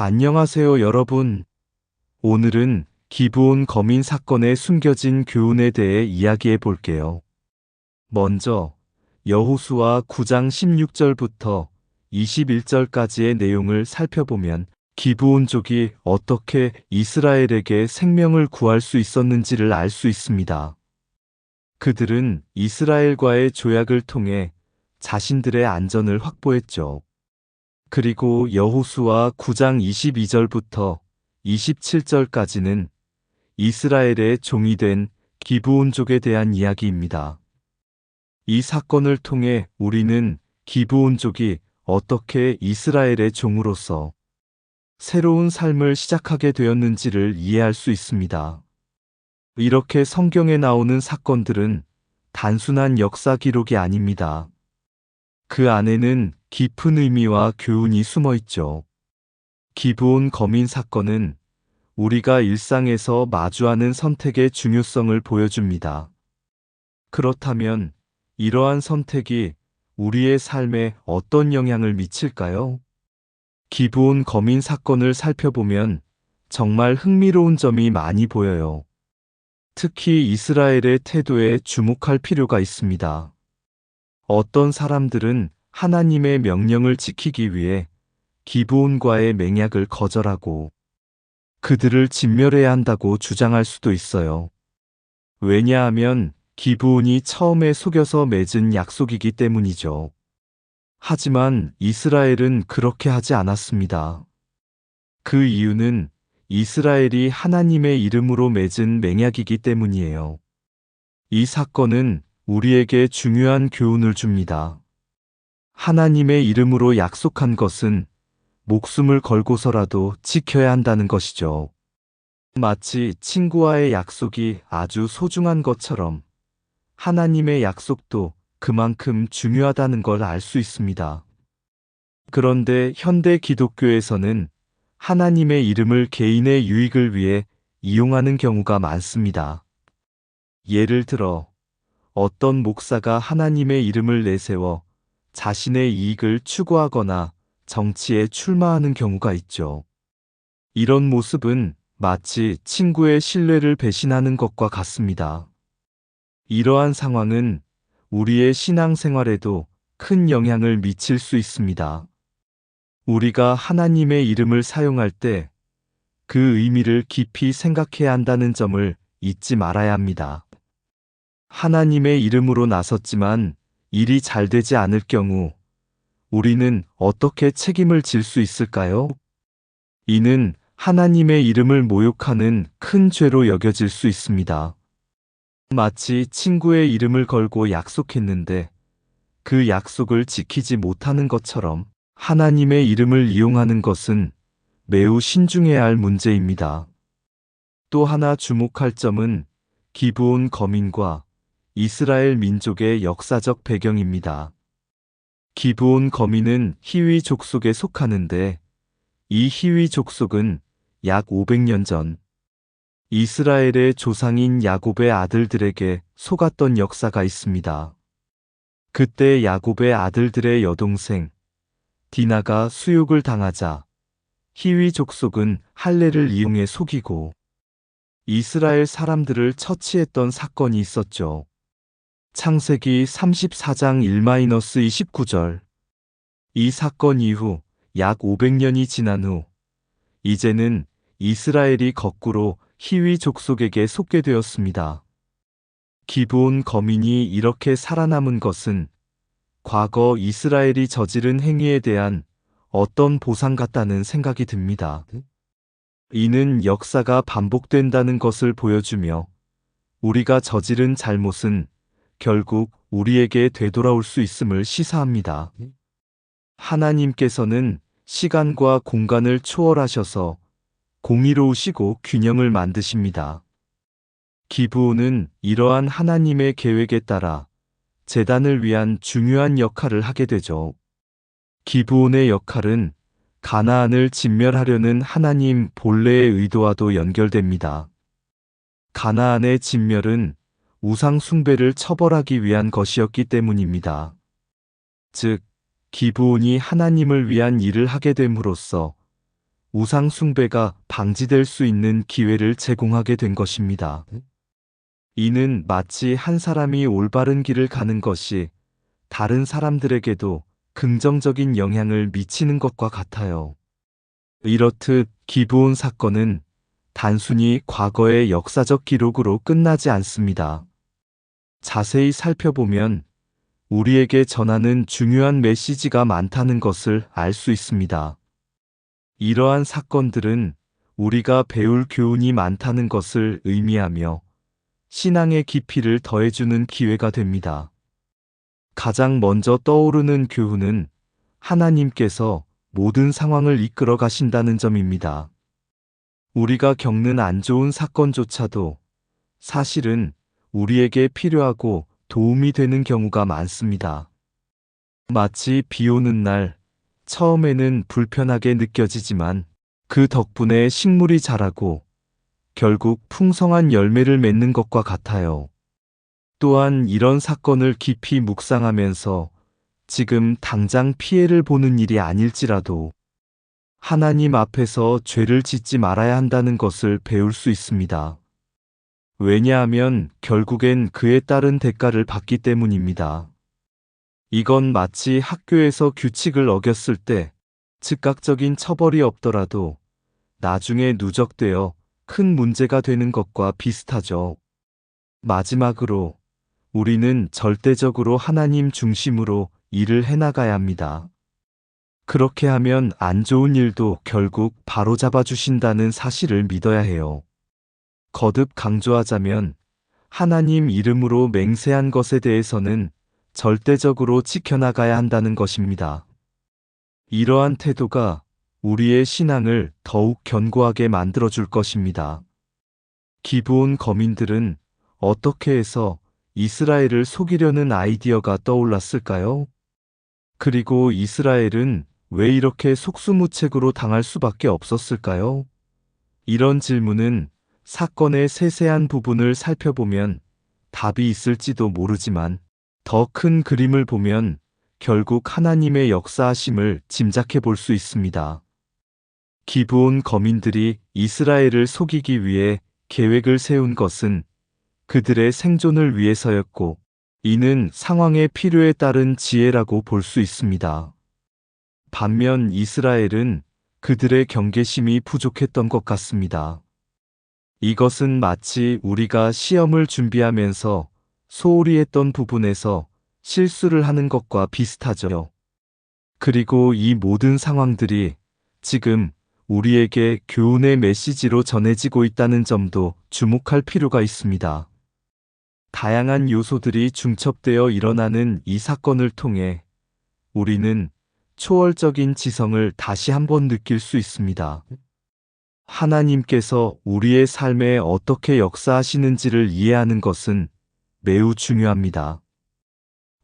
안녕하세요, 여러분. 오늘은 기브온 거민 사건에 숨겨진 교훈에 대해 이야기해 볼게요. 먼저 여호수아 9장 16절부터 21절까지의 내용을 살펴보면 기브온족이 어떻게 이스라엘에게 생명을 구할 수 있었는지를 알 수 있습니다. 그들은 이스라엘과의 조약을 통해 자신들의 안전을 확보했죠. 그리고 여호수아 9장 22절부터 27절까지는 이스라엘의 종이 된 기브온족에 대한 이야기입니다. 이 사건을 통해 우리는 기브온족이 어떻게 이스라엘의 종으로서 새로운 삶을 시작하게 되었는지를 이해할 수 있습니다. 이렇게 성경에 나오는 사건들은 단순한 역사 기록이 아닙니다. 그 안에는 깊은 의미와 교훈이 숨어 있죠. 기브온 거민 사건은 우리가 일상에서 마주하는 선택의 중요성을 보여줍니다. 그렇다면 이러한 선택이 우리의 삶에 어떤 영향을 미칠까요? 기브온 거민 사건을 살펴보면 정말 흥미로운 점이 많이 보여요. 특히 이스라엘의 태도에 주목할 필요가 있습니다. 어떤 사람들은 하나님의 명령을 지키기 위해 기브온과의 맹약을 거절하고 그들을 진멸해야 한다고 주장할 수도 있어요. 왜냐하면 기브온이 처음에 속여서 맺은 약속이기 때문이죠. 하지만 이스라엘은 그렇게 하지 않았습니다. 그 이유는 이스라엘이 하나님의 이름으로 맺은 맹약이기 때문이에요. 이 사건은 우리에게 중요한 교훈을 줍니다. 하나님의 이름으로 약속한 것은 목숨을 걸고서라도 지켜야 한다는 것이죠. 마치 친구와의 약속이 아주 소중한 것처럼 하나님의 약속도 그만큼 중요하다는 걸 알 수 있습니다. 그런데 현대 기독교에서는 하나님의 이름을 개인의 유익을 위해 이용하는 경우가 많습니다. 예를 들어 어떤 목사가 하나님의 이름을 내세워 자신의 이익을 추구하거나 정치에 출마하는 경우가 있죠. 이런 모습은 마치 친구의 신뢰를 배신하는 것과 같습니다. 이러한 상황은 우리의 신앙생활에도 큰 영향을 미칠 수 있습니다. 우리가 하나님의 이름을 사용할 때 그 의미를 깊이 생각해야 한다는 점을 잊지 말아야 합니다. 하나님의 이름으로 나섰지만 일이 잘 되지 않을 경우 우리는 어떻게 책임을 질 수 있을까요? 이는 하나님의 이름을 모욕하는 큰 죄로 여겨질 수 있습니다. 마치 친구의 이름을 걸고 약속했는데 그 약속을 지키지 못하는 것처럼 하나님의 이름을 이용하는 것은 매우 신중해야 할 문제입니다. 또 하나 주목할 점은 기브온 거민과 이스라엘 민족의 역사적 배경입니다. 기브온 거민은 히위 족속에 속하는데 이 히위 족속은 약 500년 전 이스라엘의 조상인 야곱의 아들들에게 속았던 역사가 있습니다. 그때 야곱의 아들들의 여동생 디나가 수욕을 당하자 히위 족속은 할례를 이용해 속이고 이스라엘 사람들을 처치했던 사건이 있었죠. 창세기 34장 1-29절. 이 사건 이후 약 500년이 지난 후 이제는 이스라엘이 거꾸로 히위 족속에게 속게 되었습니다. 기브온 거민이 이렇게 살아남은 것은 과거 이스라엘이 저지른 행위에 대한 어떤 보상 같다는 생각이 듭니다. 이는 역사가 반복된다는 것을 보여주며 우리가 저지른 잘못은 결국 우리에게 되돌아올 수 있음을 시사합니다. 하나님께서는 시간과 공간을 초월하셔서 공의로우시고 균형을 만드십니다. 기브온은 이러한 하나님의 계획에 따라 제단을 위한 중요한 역할을 하게 되죠. 기브온의 역할은 가나안을 진멸하려는 하나님 본래의 의도와도 연결됩니다. 가나안의 진멸은 우상 숭배를 처벌하기 위한 것이었기 때문입니다. 즉, 기브온이 하나님을 위한 일을 하게 됨으로써 우상 숭배가 방지될 수 있는 기회를 제공하게 된 것입니다. 이는 마치 한 사람이 올바른 길을 가는 것이 다른 사람들에게도 긍정적인 영향을 미치는 것과 같아요. 이렇듯 기브온 사건은 단순히 과거의 역사적 기록으로 끝나지 않습니다. 자세히 살펴보면 우리에게 전하는 중요한 메시지가 많다는 것을 알 수 있습니다. 이러한 사건들은 우리가 배울 교훈이 많다는 것을 의미하며 신앙의 깊이를 더해주는 기회가 됩니다. 가장 먼저 떠오르는 교훈은 하나님께서 모든 상황을 이끌어 가신다는 점입니다. 우리가 겪는 안 좋은 사건조차도 사실은 우리에게 필요하고 도움이 되는 경우가 많습니다. 마치 비 오는 날, 처음에는 불편하게 느껴지지만 그 덕분에 식물이 자라고 결국 풍성한 열매를 맺는 것과 같아요. 또한 이런 사건을 깊이 묵상하면서 지금 당장 피해를 보는 일이 아닐지라도 하나님 앞에서 죄를 짓지 말아야 한다는 것을 배울 수 있습니다. 왜냐하면 결국엔 그에 따른 대가를 받기 때문입니다. 이건 마치 학교에서 규칙을 어겼을 때 즉각적인 처벌이 없더라도 나중에 누적되어 큰 문제가 되는 것과 비슷하죠. 마지막으로 우리는 절대적으로 하나님 중심으로 일을 해나가야 합니다. 그렇게 하면 안 좋은 일도 결국 바로잡아 주신다는 사실을 믿어야 해요. 거듭 강조하자면 하나님 이름으로 맹세한 것에 대해서는 절대적으로 지켜나가야 한다는 것입니다. 이러한 태도가 우리의 신앙을 더욱 견고하게 만들어줄 것입니다. 기브온 거민들은 어떻게 해서 이스라엘을 속이려는 아이디어가 떠올랐을까요? 그리고 이스라엘은 왜 이렇게 속수무책으로 당할 수밖에 없었을까요? 이런 질문은 사건의 세세한 부분을 살펴보면 답이 있을지도 모르지만 더 큰 그림을 보면 결국 하나님의 역사하심을 짐작해 볼 수 있습니다. 기브온 거민들이 이스라엘을 속이기 위해 계획을 세운 것은 그들의 생존을 위해서였고, 이는 상황의 필요에 따른 지혜라고 볼 수 있습니다. 반면 이스라엘은 그들의 경계심이 부족했던 것 같습니다. 이것은 마치 우리가 시험을 준비하면서 소홀히 했던 부분에서 실수를 하는 것과 비슷하죠. 그리고 이 모든 상황들이 지금 우리에게 교훈의 메시지로 전해지고 있다는 점도 주목할 필요가 있습니다. 다양한 요소들이 중첩되어 일어나는 이 사건을 통해 우리는 초월적인 지성을 다시 한번 느낄 수 있습니다. 하나님께서 우리의 삶에 어떻게 역사하시는지를 이해하는 것은 매우 중요합니다.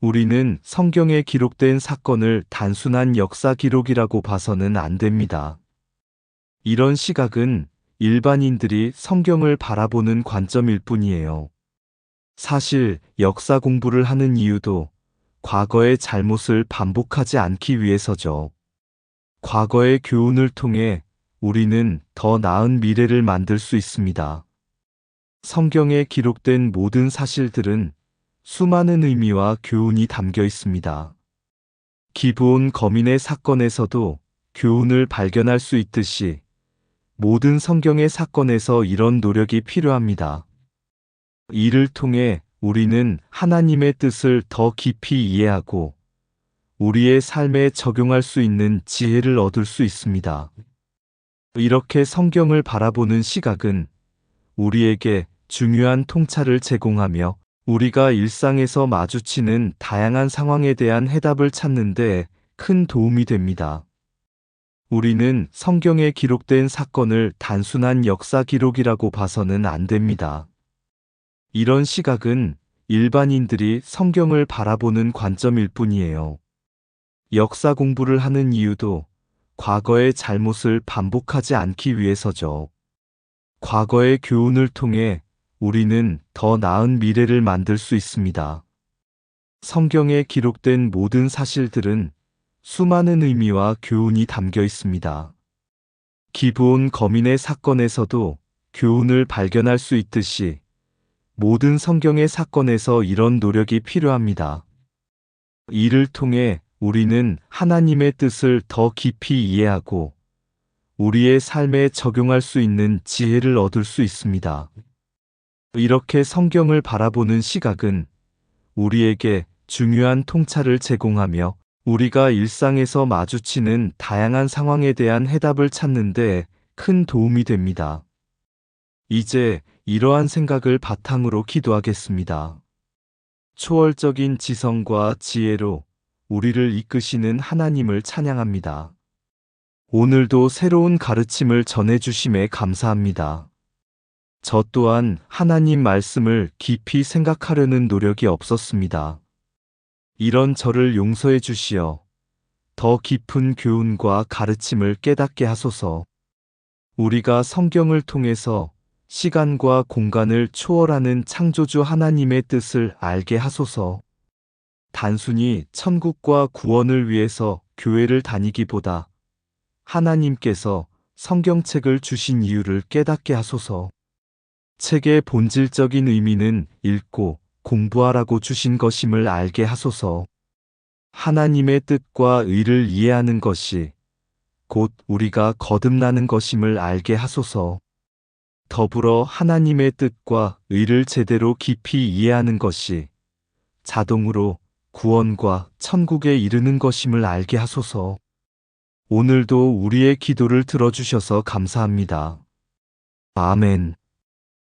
우리는 성경에 기록된 사건을 단순한 역사 기록이라고 봐서는 안 됩니다. 이런 시각은 일반인들이 성경을 바라보는 관점일 뿐이에요. 사실 역사 공부를 하는 이유도 과거의 잘못을 반복하지 않기 위해서죠. 과거의 교훈을 통해 우리는 더 나은 미래를 만들 수 있습니다. 성경에 기록된 모든 사실들은 수많은 의미와 교훈이 담겨 있습니다. 기브온 거민의 사건에서도 교훈을 발견할 수 있듯이 모든 성경의 사건에서 이런 노력이 필요합니다. 이를 통해 우리는 하나님의 뜻을 더 깊이 이해하고 우리의 삶에 적용할 수 있는 지혜를 얻을 수 있습니다. 이렇게 성경을 바라보는 시각은 우리에게 중요한 통찰을 제공하며 우리가 일상에서 마주치는 다양한 상황에 대한 해답을 찾는 데 큰 도움이 됩니다. 우리는 성경에 기록된 사건을 단순한 역사 기록이라고 봐서는 안 됩니다. 이런 시각은 일반인들이 성경을 바라보는 관점일 뿐이에요. 역사 공부를 하는 이유도 과거의 잘못을 반복하지 않기 위해서죠. 과거의 교훈을 통해 우리는 더 나은 미래를 만들 수 있습니다. 성경에 기록된 모든 사실들은 수많은 의미와 교훈이 담겨 있습니다. 기브온 거민의 사건에서도 교훈을 발견할 수 있듯이 모든 성경의 사건에서 이런 노력이 필요합니다. 이를 통해 우리는 하나님의 뜻을 더 깊이 이해하고 우리의 삶에 적용할 수 있는 지혜를 얻을 수 있습니다. 이렇게 성경을 바라보는 시각은 우리에게 중요한 통찰을 제공하며 우리가 일상에서 마주치는 다양한 상황에 대한 해답을 찾는 데 큰 도움이 됩니다. 이제 이러한 생각을 바탕으로 기도하겠습니다. 초월적인 지성과 지혜로 우리를 이끄시는 하나님을 찬양합니다. 오늘도 새로운 가르침을 전해주심에 감사합니다. 저 또한 하나님 말씀을 깊이 생각하려는 노력이 없었습니다. 이런 저를 용서해 주시어 더 깊은 교훈과 가르침을 깨닫게 하소서. 우리가 성경을 통해서 시간과 공간을 초월하는 창조주 하나님의 뜻을 알게 하소서. 단순히 천국과 구원을 위해서 교회를 다니기보다 하나님께서 성경책을 주신 이유를 깨닫게 하소서. 책의 본질적인 의미는 읽고 공부하라고 주신 것임을 알게 하소서. 하나님의 뜻과 의를 이해하는 것이 곧 우리가 거듭나는 것임을 알게 하소서. 더불어 하나님의 뜻과 의를 제대로 깊이 이해하는 것이 자동으로 구원과 천국에 이르는 것임을 알게 하소서. 오늘도 우리의 기도를 들어주셔서 감사합니다. 아멘.